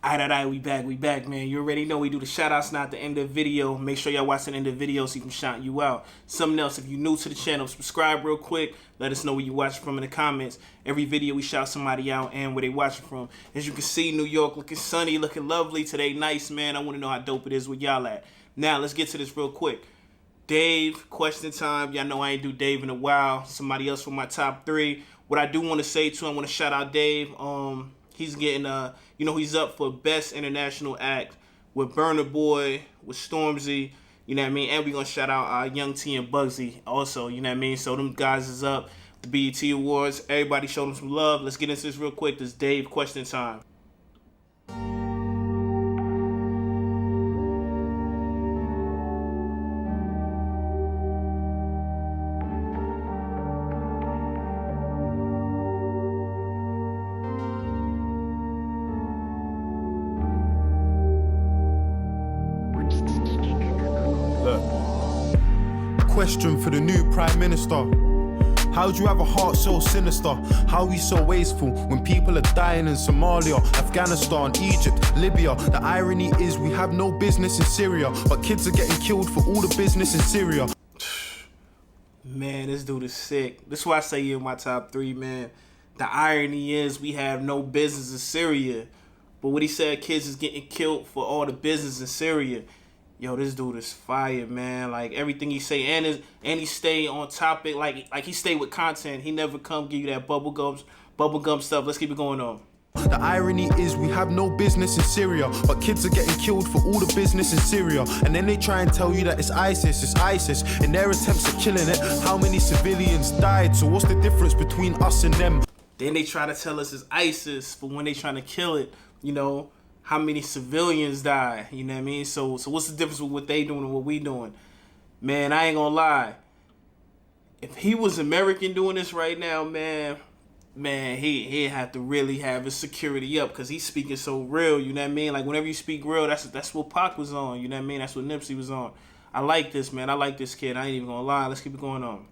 Alright, we back, man. You already know we do the shout-outs now at the end of the video. Make sure y'all watch the end of the video so you can shout you out. Something else, if you're new to the channel, subscribe real quick. Let us know where you watching from in the comments. Every video we shout somebody out and where they watching from. As you can see, New York looking sunny, looking lovely. Today nice, man. I want to know how dope it is where y'all at. Now, let's get to this real quick. Dave, question time. Y'all know I ain't do Dave in a while. Somebody else from my top 3. What I do want to say to him, I want to shout out Dave. He's getting, he's up for Best International Act with Burna Boy, with Stormzy, you know what I mean? And we're going to shout out Young T and Bugsy also, you know what I mean? So them guys is up, the BET Awards. Everybody show them some love. Let's get into this real quick. This Dave question time. Question for the new Prime Minister. How do you have a heart so sinister? How are we so wasteful when people are dying in Somalia, Afghanistan, Egypt, Libya? The irony is we have no business in Syria, but kids are getting killed for all the business in Syria. Man, this dude is sick. This is why I say you're in my top 3, man. The irony is we have no business in Syria, but what he said, kids is getting killed for all the business in Syria. Yo, this dude is fire, man. Like, everything he say, and he stay on topic. Like he stay with content. He never come give you that bubblegum stuff. Let's keep it going on. The irony is we have no business in Syria, but kids are getting killed for all the business in Syria. And then they try and tell you that it's ISIS. In their attempts at killing it, how many civilians died? So what's the difference between us and them? Then they try to tell us it's ISIS, but when they trying to kill it, how many civilians die, you know what I mean? So what's the difference with what they doing and what we doing? Man, I ain't gonna lie. If he was American doing this right now, man, he'd have to really have his security up because he's speaking so real, you know what I mean? Like, whenever you speak real, that's what Pac was on, you know what I mean? That's what Nipsey was on. I like this, man. I like this kid. I ain't even gonna lie. Let's keep it going on.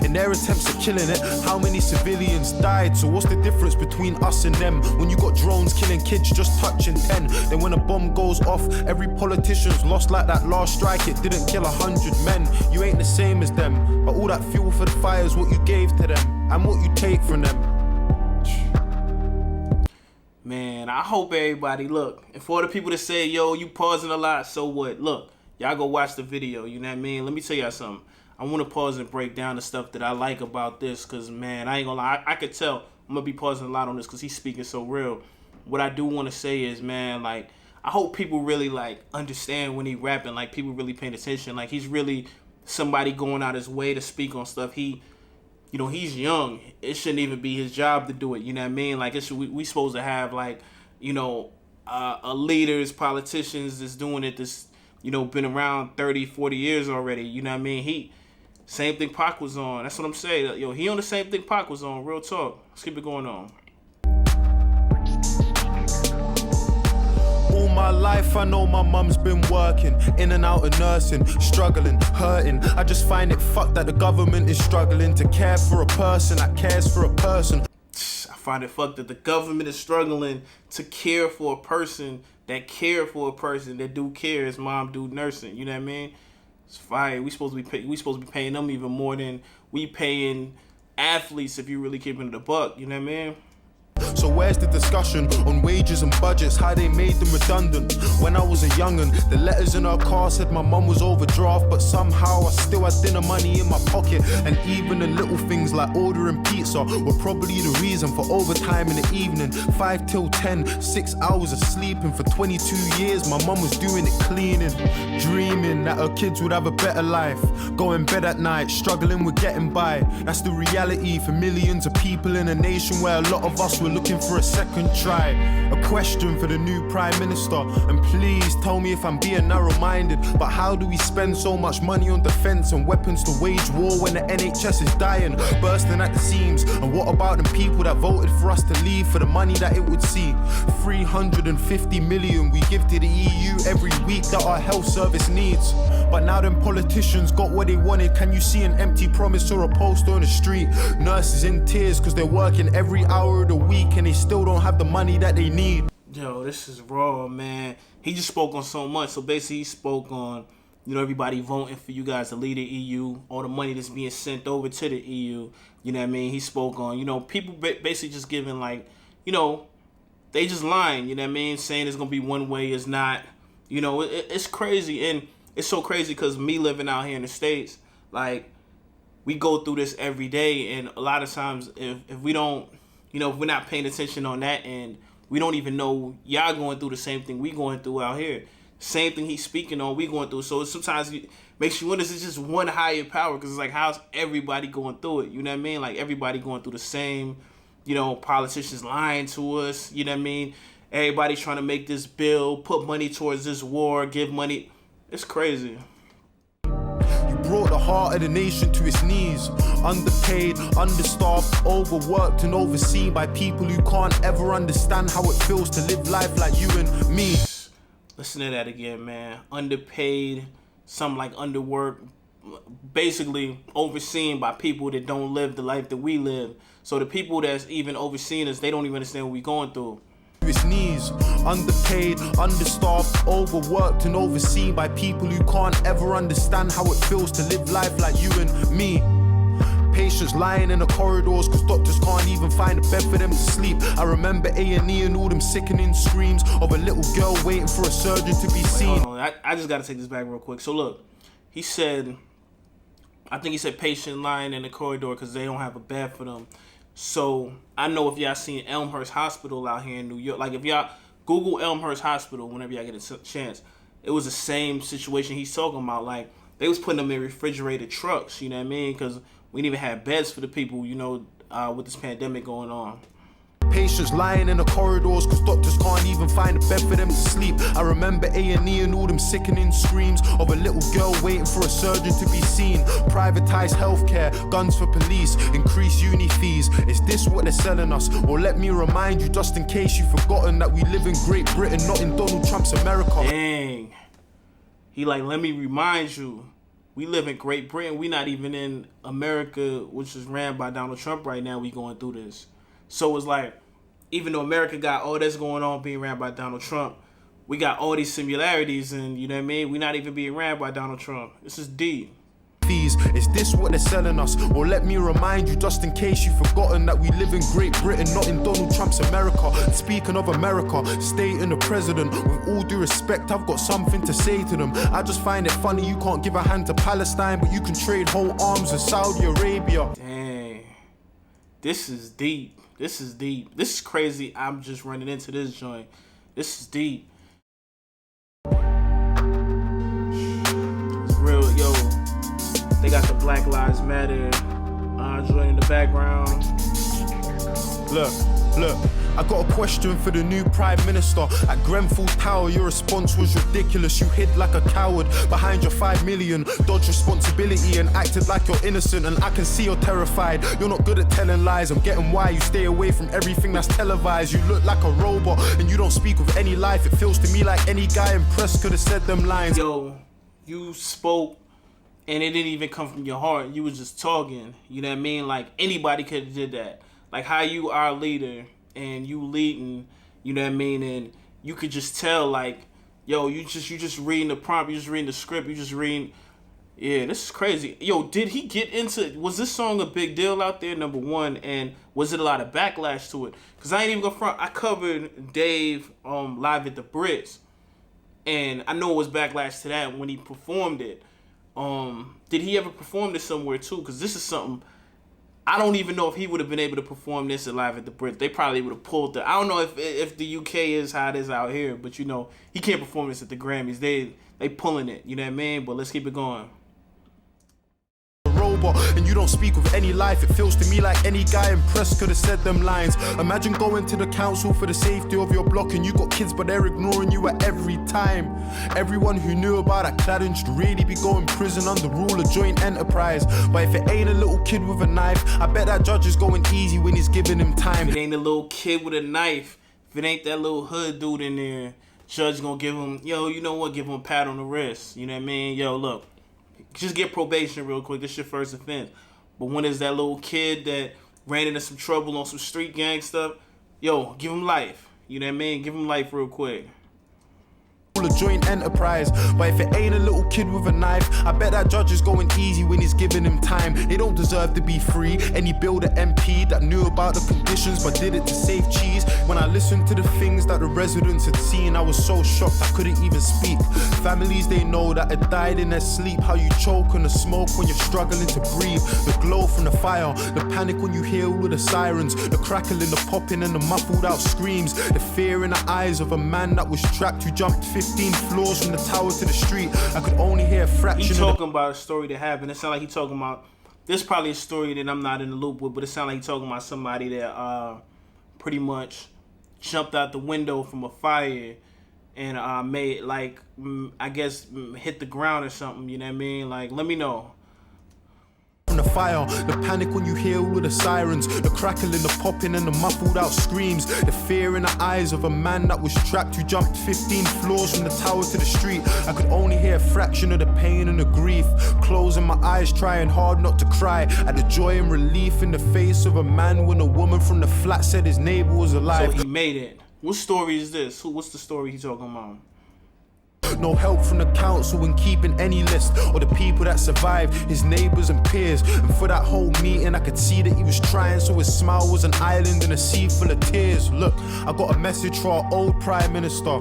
In their attempts at killing it, how many civilians died? So what's the difference between us and them? When you got drones killing kids just touching 10, then when a bomb goes off, every politician's lost like that last strike. It didn't kill 100 men. You ain't the same as them, but all that fuel for the fire is what you gave to them and what you take from them. Man, I hope everybody, look, and for the people that say, yo, you pausing a lot, so what? Look, y'all go watch the video, you know what I mean? Let me tell y'all something. I want to pause and break down the stuff that I like about this because, man, I ain't going to lie. I could tell I'm going to be pausing a lot on this because he's speaking so real. What I do want to say is, man, like, I hope people really, like, understand when he rapping, like, people really paying attention. Like, he's really somebody going out his way to speak on stuff. He's young. It shouldn't even be his job to do it, you know what I mean? Like, we supposed to have, like, leaders, politicians that's doing it, that's, been around 30, 40 years already, you know what I mean? Same thing Pac was on. That's what I'm saying. Yo, he on the same thing Pac was on. Real talk. Let's keep it going on. All my life I know my mum's been working, in and out of nursing, struggling, hurting. I just find it fucked that the government is struggling to care for a person that cares for a person. I find it fucked that the government is struggling to care for a person that care for a person that do care. His mom do nursing. You know what I mean? It's fire. We supposed to be paying them even more than we paying athletes if you really keeping it a buck. You know what I mean? So where's the discussion on wages and budgets, how they made them redundant? When I was a young'un, the letters in her car said my mum was overdraft, but somehow I still had dinner money in my pocket. And even the little things like ordering pizza were probably the reason for overtime in the evening. 5 till 10, 6 hours of sleeping for 22 years. My mum was doing it cleaning, dreaming that her kids would have a better life. Go in bed at night, struggling with getting by. That's the reality for millions of people in a nation where a lot of us were looking for a second try. A question for the new Prime Minister, and please tell me if I'm being narrow-minded, but how do we spend so much money on defense and weapons to wage war when the NHS is dying, bursting at the seams? And what about the people that voted for us to leave for the money that it would see? 350 million we give to the EU every week that our health service needs. But now them politicians got what they wanted. Can you see an empty promise or a poster on the street? Nurses in tears because they're working every hour of the week and they still don't have the money that they need. Yo, this is raw, man. He just spoke on so much. So basically, he spoke on, you know, everybody voting for you guys to lead the EU, all the money that's being sent over to the EU. You know what I mean? He spoke on, you know, people basically just giving, like, you know, they just lying. You know what I mean? Saying it's gonna be one way is not. You know, it's crazy, and it's so crazy because me living out here in the States, like, we go through this every day, and a lot of times if we don't, you know, if we're not paying attention on that end, we don't even know y'all going through the same thing we going through out here. Same thing he's speaking on, we going through. So sometimes it makes you wonder, is it just one higher power? Because it's like, how's everybody going through it? You know what I mean? Like, everybody going through the same, you know, politicians lying to us. You know what I mean? Everybody trying to make this bill, put money towards this war, give money. It's crazy. You brought the heart of the nation to its knees. Underpaid, understaffed, overworked and overseen by people who can't ever understand how it feels to live life like you and me. Listen to that again, man. Underpaid, something like underworked, basically overseen by people that don't live the life that we live. So the people that's even overseeing us, they don't even understand what we're going through. His knees, underpaid, understaffed, overworked and overseen by people who can't ever understand how it feels to live life like you and me. Patients lying in the corridors cause doctors can't even find a bed for them to sleep. I remember A&E and all them sickening screams of a little girl waiting for a surgeon to be seen. Wait, hold on. I just gotta take this back real quick. So look, he said, I think he said patient lying in the corridor because they don't have a bed for them. So I know if y'all seen Elmhurst Hospital out here in New York, like if y'all Google Elmhurst Hospital whenever y'all get a chance, it was the same situation he's talking about. Like, they was putting them in refrigerated trucks, you know what I mean? Because we didn't even have beds for the people, you know, with this pandemic going on. Patients lying in the corridors cause doctors can't even find a bed for them to sleep. I remember A&E and all them sickening screams of a little girl waiting for a surgeon to be seen. Privatized healthcare, guns for police, increased uni fees. Is this what they're selling us? Or let me remind you, just in case you've forgotten, that we live in Great Britain, not in Donald Trump's America. Dang. He like, let me remind you, we live in Great Britain. We not even in America, which is ran by Donald Trump right now. We going through this. So it's like, even though America got all that's going on being ran by Donald Trump, we got all these similarities, and you know what I mean? We're not even being ran by Donald Trump. This is deep. Is this what they're selling us? Or let me remind you, just in case you've forgotten, that we live in Great Britain, not in Donald Trump's America. Speaking of America, state and the president, with all due respect, I've got something to say to them. I just find it funny you can't give a hand to Palestine, but you can trade whole arms with Saudi Arabia. Dang. This is deep. This is deep. This is crazy. I'm just running into this joint. This is deep. It's real, yo. They got the Black Lives Matter joint in the background. Look, I got a question for the new Prime Minister. At Grenfell Tower, your response was ridiculous. You hid like a coward behind your 5 million, dodged responsibility and acted like you're innocent. And I can see you're terrified. You're not good at telling lies. I'm getting why you stay away from everything that's televised. You look like a robot and you don't speak with any life. It feels to me like any guy in press could have said them lines. Yo, you spoke and it didn't even come from your heart. You was just talking. You know what I mean? Like, anybody could have did that. Like, how you are a leader and you leading, you know what I mean? And you could just tell, like, yo, you just reading the prompt, you just reading the script, you just reading. Yeah, this is crazy. Yo, did he get into, was this song a big deal out there, number one, and was it a lot of backlash to it? Because I ain't even gonna front, I covered Dave live at the Brits, and I know it was backlash to that when he performed it. Did he ever perform this somewhere too? Because this is something, I don't even know if he would have been able to perform this live at the Brits. They probably would have pulled the, I don't know if the UK is how it is out here, but you know, he can't perform this at the Grammys. They pulling it, you know what I mean? But let's keep it going. And you don't speak with any life. It feels to me like any guy in press could have said them lines. Imagine going to the council for the safety of your block and you got kids but they're ignoring you at every time. Everyone who knew about that cladding should really be going prison under rule of joint enterprise. But if it ain't a little kid with a knife, I bet that judge is going easy when he's giving him time. If it ain't a little kid with a knife, if it ain't that little hood dude in there, judge gonna give him, yo, you know what, give him a pat on the wrist. You know what I mean? Yo, look, just get probation real quick. This is your first offense. But when is that little kid that ran into some trouble on some street gang stuff, yo, give him life. You know what I mean? Give him life real quick. A joint enterprise, but if it ain't a little kid with a knife, I bet that judge is going easy when he's giving him time. They don't deserve to be free. Any builder MP that knew about the conditions but did it to save cheese. When I listened to the things that the residents had seen, I was so shocked I couldn't even speak. Families they know that had died in their sleep. How you choke on the smoke when you're struggling to breathe. The glow from the fire, the panic when you hear all the sirens, the crackling, the popping and the muffled out screams. The fear in the eyes of a man that was trapped who jumped 15 floors from the tower to the street. I could only hear a fraction. He talking about a story that happened. It sounds like he talking about. This probably a story that I'm not in the loop with, but it sounds like he talking about somebody that pretty much jumped out the window from a fire and made like I guess hit the ground or something. You know what I mean? Like, let me know. From the fire, the panic when you hear all of the sirens, the crackling, the popping and the muffled out screams. The fear in the eyes of a man that was trapped who jumped 15 floors from the tower to the street. I could only hear a fraction of the pain and the grief. Closing my eyes, trying hard not to cry at the joy and relief in the face of a man when a woman from the flat said his neighbor was alive. So he made it. What story is this? What's the story he's talking about? No help from the council in keeping any list or the people that survived, his neighbors and peers. And for that whole meeting I could see that he was trying, so his smile was an island in a sea full of tears. Look, I got a message for our old Prime Minister,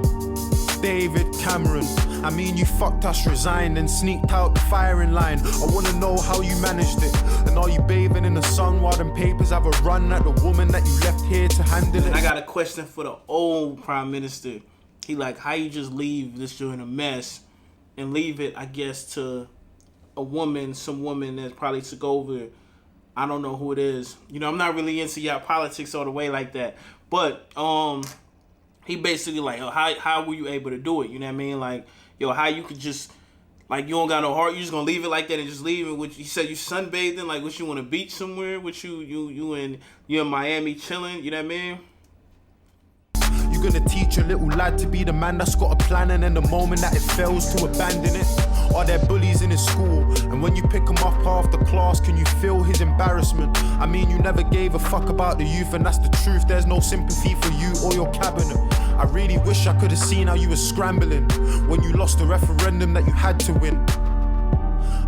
David Cameron. I mean, you fucked us, resigned and sneaked out the firing line. I wanna know how you managed it. And are you bathing in the sun while them papers have a run at the woman that you left here to handle it? I got a question for the old Prime Minister. He like, how you just leave this during a mess and leave it, I guess, to a woman, some woman that probably took over. I don't know who it is. You know, I'm not really into y'all politics all the way like that. But he basically like, oh, how were you able to do it? You know what I mean? Like, yo, how you could just, like, you don't got no heart, you just gonna leave it like that and just leave it? Which he said you sunbathing, like, what, you on a beach somewhere? What you in Miami chilling? You know what I mean? You gonna teach a little lad to be the man that's got a plan, and then the moment that it fails to abandon it? Are there bullies in his school? And when you pick him up after class, can you feel his embarrassment? I mean, you never gave a fuck about the youth, and that's the truth. There's no sympathy for you or your cabinet. I really wish I could have seen how you were scrambling when you lost the referendum that you had to win.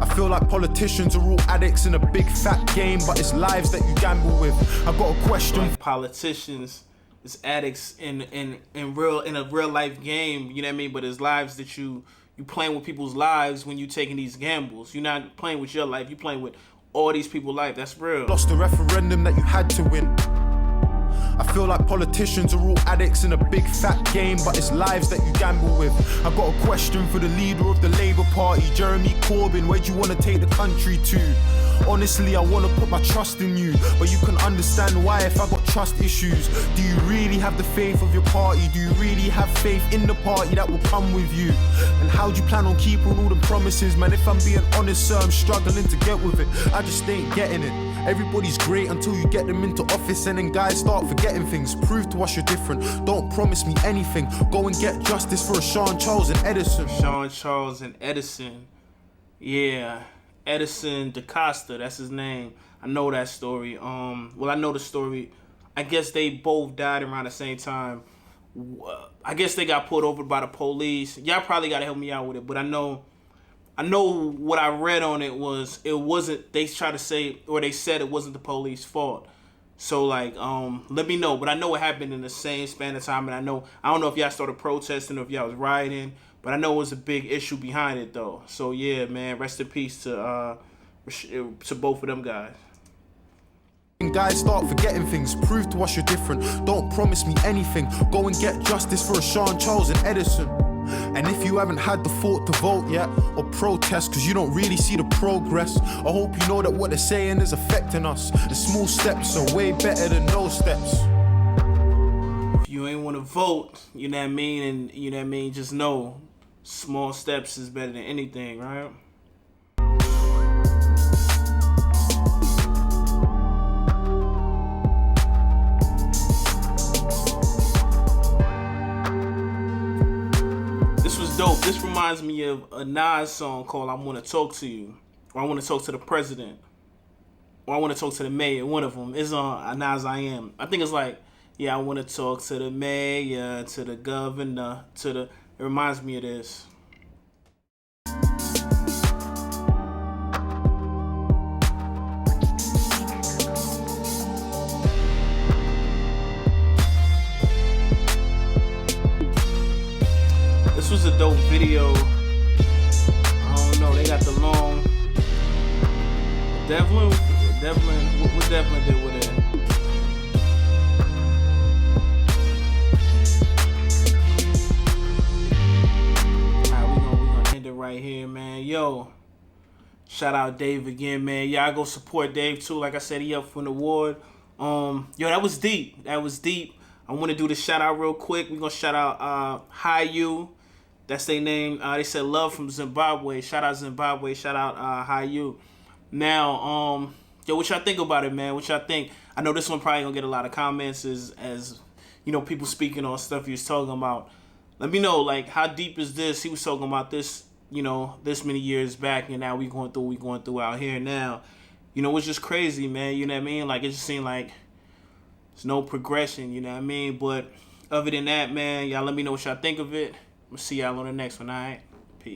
I feel like politicians are all addicts in a big fat game, but it's lives that you gamble with. I got a question. Like politicians is addicts in a real life game, you know what I mean? But it's lives that you playing with people's lives when you taking these gambles. You're not playing with your life, you playing with all these people's life. That's real. Lost the referendum that you had to win. I feel like politicians are all addicts in a big fat game, but it's lives that you gamble with. I got a question for the leader of the Labour Party, Jeremy Corbyn. Where'd you want to take the country to? Honestly, I want to put my trust in you, but you can understand why if I got trust issues. Do you really have the faith of your party? Do you really have faith in the party that will come with you? And how do you plan on keeping all the promises? Man, if I'm being honest, sir, I'm struggling to get with it. I just ain't getting it. Everybody's great until you get them into office, and then guys start forgetting things. Prove to us you're different. Don't promise me anything. Go and get justice for a Sean Charles and Edison. Sean Charles and Edison. Yeah. Edison DaCosta, that's his name. I know that story. Well, I know the story. I guess they both died around the same time. I guess they got pulled over by the police. Y'all probably gotta help me out with it, but I know what I read on it wasn't. They tried to say, or they said it wasn't the police's fault. So like, let me know. But I know it happened in the same span of time, and I don't know if y'all started protesting or if y'all was rioting. But I know it was a big issue behind it, though. So, yeah, man, rest in peace to both of them guys. Guys start forgetting things. Prove to us you're different. Don't promise me anything. Go and get justice for a Sean Charles and Edison. And if you haven't had the thought to vote yet or protest because you don't really see the progress, I hope you know that what they're saying is affecting us. The small steps are way better than no steps. If you ain't want to vote, you know what I mean, and you know what I mean, just know small steps is better than anything, right? This was dope. This reminds me of a Nas song called I Want to Talk to You, or I Want to Talk to the President, or I Want to Talk to the Mayor. One of them is on Nas I Am. I think it's like Yeah, I want to talk to the mayor, to the governor, to the... It reminds me of this. This was a dope video. I don't know, they got the long... Devlin, what Devlin did with it? Alright, we gonna end it right here, man. Yo, shout out Dave again, man. Y'all go support Dave too. Like I said, he up for an award. Yo, that was deep. That was deep. I want to do the shout out real quick. We gonna shout out Hayu. That's their name. They said love from Zimbabwe. Shout out Zimbabwe. Shout out Hayu. Now, yo, what y'all think about it, man? What y'all think? I know this one probably gonna get a lot of comments as you know, people speaking on stuff he was talking about. Let me know, like, how deep is this? He was talking about this, you know, this many years back, and now we going through out here now. You know, it's just crazy, man. You know what I mean? Like, it just seemed like there's no progression, you know what I mean? But other than that, man, y'all let me know what y'all think of it. I'm gonna see y'all on the next one, all right?